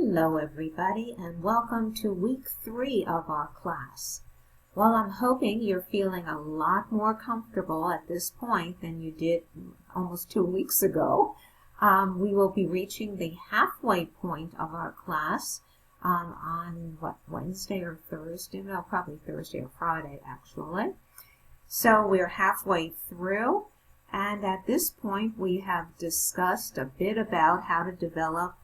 Hello everybody, and welcome to week 3 of our class. Well, I'm hoping you're feeling a lot more comfortable at this point than you did almost 2 weeks ago. We will be reaching the halfway point of our class on Wednesday or Thursday? No, probably Thursday or Friday actually. So we're halfway through, and at this point we have discussed a bit about how to develop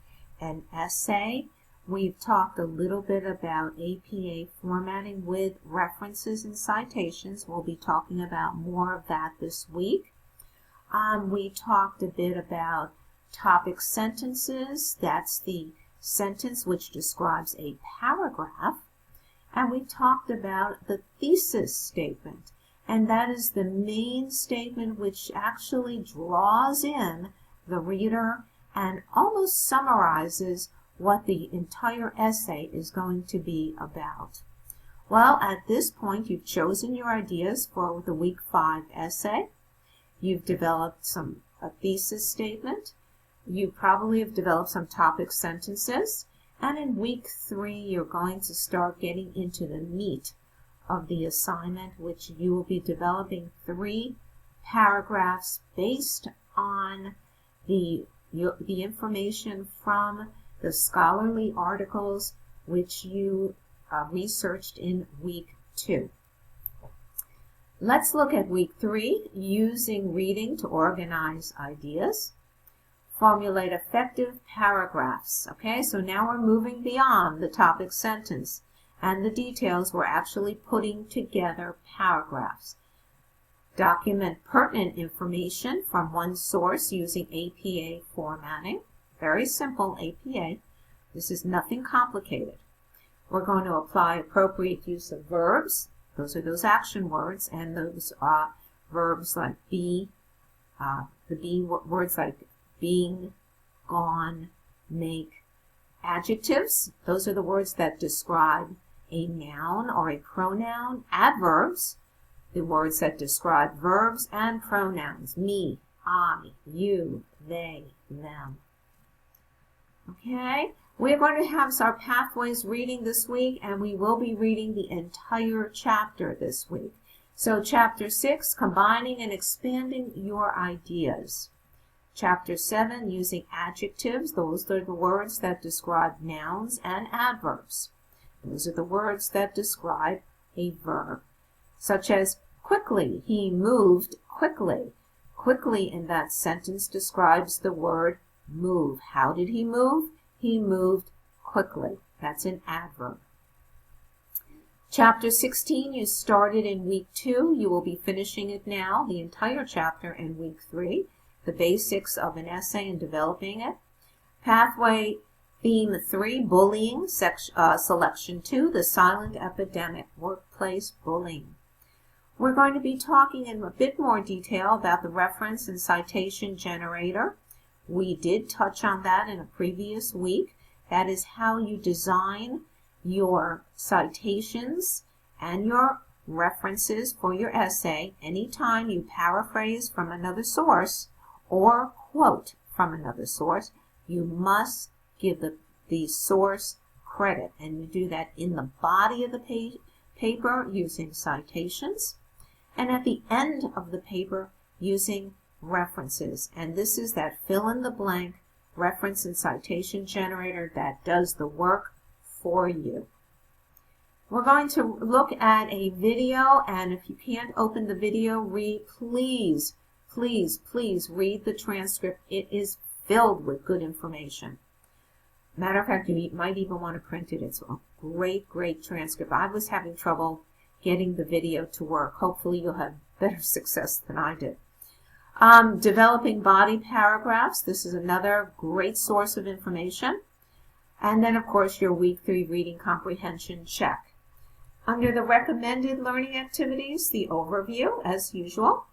an essay. We've talked a little bit about APA formatting with references and citations. We'll be talking about more of that this week. We talked a bit about topic sentences. That's the sentence which describes a paragraph. And we talked about the thesis statement. And that is the main statement which actually draws in the reader and almost summarizes what the entire essay is going to be about. Well, at this point, you've chosen your ideas for the week 5 essay. You've developed a thesis statement. You probably have developed some topic sentences. And in week 3, you're going to start getting into the meat of the assignment, which you will be developing 3 paragraphs based on the information from the scholarly articles which you researched in week 2. Let's look at week 3, using reading to organize ideas. Formulate effective paragraphs. Okay, so now we're moving beyond the topic sentence and the details. We're actually putting together paragraphs. Document pertinent information from one source using APA formatting. Very simple APA. This is nothing complicated. We're going to apply appropriate use of verbs. Those are those action words, and those are verbs like be, words like being, gone, make. Adjectives, those are the words that describe a noun or a pronoun. Adverbs, the words that describe verbs and pronouns. Me, I, you, they, them. Okay, we're going to have our pathways reading this week, and we will be reading the entire chapter this week. So chapter 6, combining and expanding your ideas. Chapter 7, using adjectives. Those are the words that describe nouns and adverbs. Those are the words that describe a verb, such as quickly. He moved quickly. Quickly in that sentence describes the word move. How did he move? He moved quickly. That's an adverb. Chapter 16, you started in week 2. You will be finishing it now, the entire chapter in week 3. The basics of an essay and developing it. Pathway theme 3, bullying, selection 2, the silent epidemic, workplace bullying. We're going to be talking in a bit more detail about the reference and citation generator. We did touch on that in a previous week. That is how you design your citations and your references for your essay. Anytime you paraphrase from another source or quote from another source, you must give the source credit, and you do that in the body of the paper using citations, and at the end of the paper using references. And this is that fill-in-the-blank reference and citation generator that does the work for you. We're going to look at a video, and if you can't open the video, please read the transcript. It is filled with good information. Matter of fact, you might even want to print it. It's a great transcript. I was having trouble getting the video to work. Hopefully you'll have better success than I did. Developing body paragraphs. This is another great source of information. And then, of course, your week 3 reading comprehension check. Under the recommended learning activities, the overview, as usual,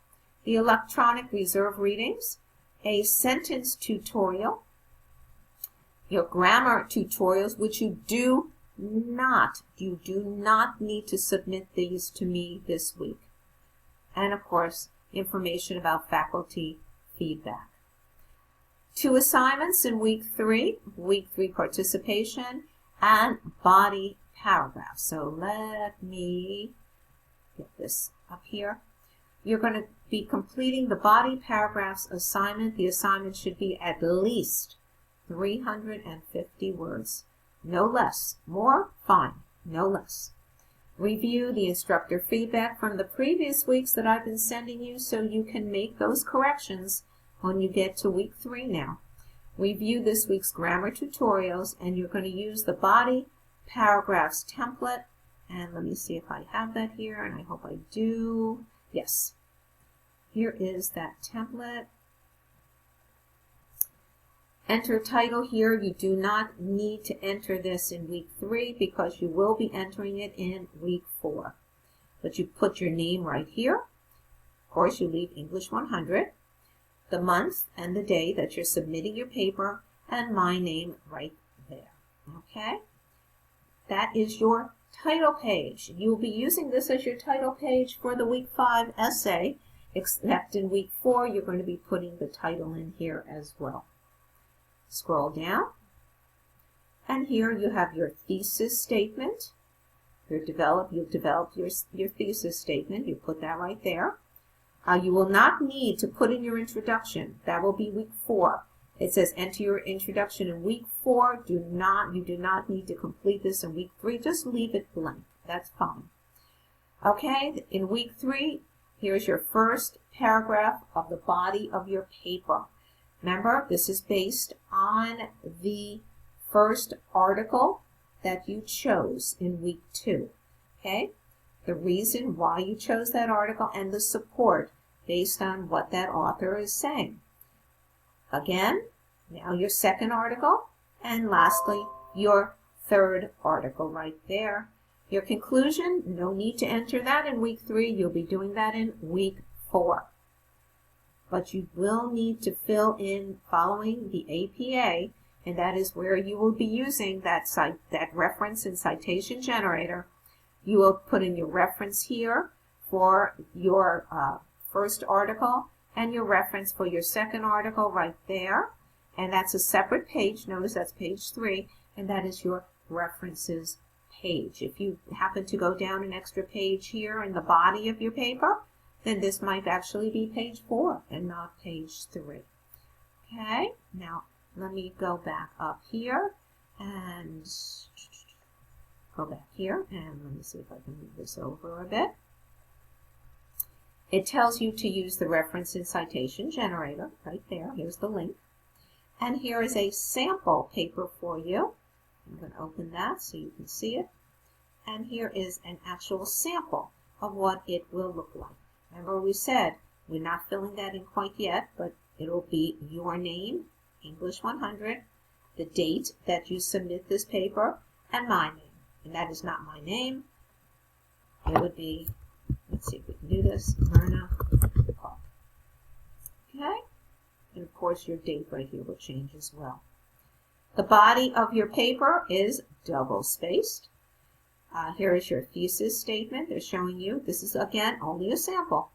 the electronic reserve readings, a sentence tutorial, your grammar tutorials, which you do not need to submit these to me this week. And of course, information about faculty feedback. 2 assignments in week 3 participation, and body paragraph. So let me get this up here. You're going to be completing the body paragraphs assignment. The assignment should be at least 350 words. No less. More? Fine. No less. Review the instructor feedback from the previous weeks that I've been sending you so you can make those corrections when you get to week 3 now. Review this week's grammar tutorials, and you're going to use the body paragraphs template. And let me see if I have that here, and I hope I do. Yes. Here is that template. Enter title here. You do not need to enter this in week 3 because you will be entering it in week 4. But you put your name right here. Of course, you leave English 100, the month and the day that you're submitting your paper, and my name right there. Okay? That is your title page. You will be using this as your title page for the week 5 essay, except in week 4 you're going to be putting the title in here as well. Scroll down, and here you have your thesis statement. You'll develop your thesis statement. You put that right there. You will not need to put in your introduction. That will be week 4. It says enter your introduction in week 4. You do not need to complete this in week 3. Just leave it blank. That's fine. Okay, in week 3, here's your first paragraph of the body of your paper. Remember, this is based on the first article that you chose in week 2. Okay? The reason why you chose that article and the support based on what that author is saying. Again, now your second article, and lastly, your third article right there. Your conclusion, no need to enter that in week 3. You'll be doing that in week 4. But you will need to fill in following the APA, and that is where you will be using that reference and citation generator. You will put in your reference here for your first article and your reference for your second article right there. And that's a separate page. Notice that's page 3, and that is your references page. If you happen to go down an extra page here in the body of your paper, then this might actually be page 4 and not page 3. Okay, now let me go back up here and let me see if I can move this over a bit. It tells you to use the reference and citation generator right there. Here's the link. And here is a sample paper for you. I'm going to open that so you can see it. And here is an actual sample of what it will look like. Remember we said we're not filling that in quite yet, but it'll be your name, English 100, the date that you submit this paper, and my name. And that is not my name. It would be, let's see if we can do this, Myrna Park. Okay? And of course your date right here will change as well. The body of your paper is double spaced. Here is your thesis statement. They're showing you, this is again only a sample.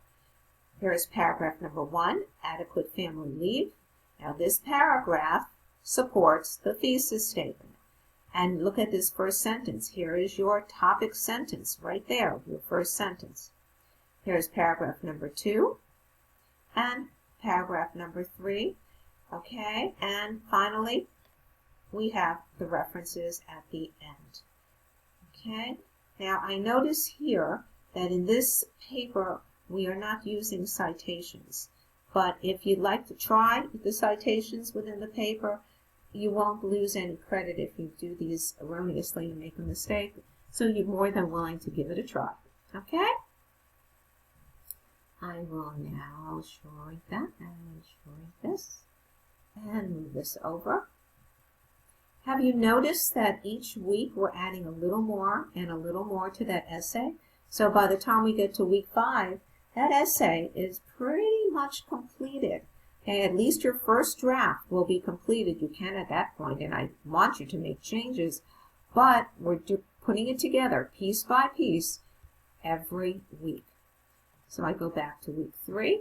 Here is paragraph number 1, adequate family leave. Now this paragraph supports the thesis statement. And look at this first sentence. Here is your topic sentence right there, your first sentence. Here's paragraph number 2 and paragraph number 3. Okay, and finally we have the references at the end. Okay, now I notice here that in this paper we are not using citations, but if you'd like to try the citations within the paper, you won't lose any credit if you do these erroneously and make a mistake, so you're more than willing to give it a try. Okay? I will now shrink that and shrink this and move this over. Have you noticed that each week we're adding a little more and a little more to that essay? So by the time we get to week 5, that essay is pretty much completed. Okay, at least your first draft will be completed. You can at that point, and I want you to make changes, but we're putting it together piece by piece every week. So I go back to week 3,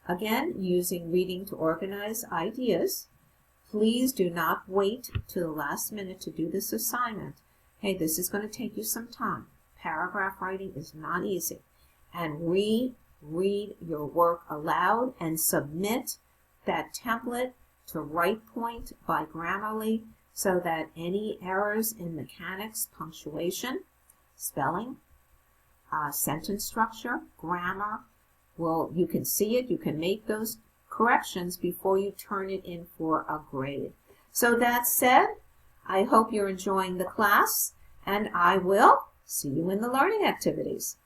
again using reading to organize ideas. please do not wait to the last minute to do this assignment. Hey, this is going to take you some time. Paragraph writing is not easy. And read your work aloud and submit that template to Right Point by Grammarly so that any errors in mechanics, punctuation, spelling, sentence structure, grammar, well, you can see it, you can make those corrections before you turn it in for a grade. So that said, I hope you're enjoying the class, and I will see you in the learning activities.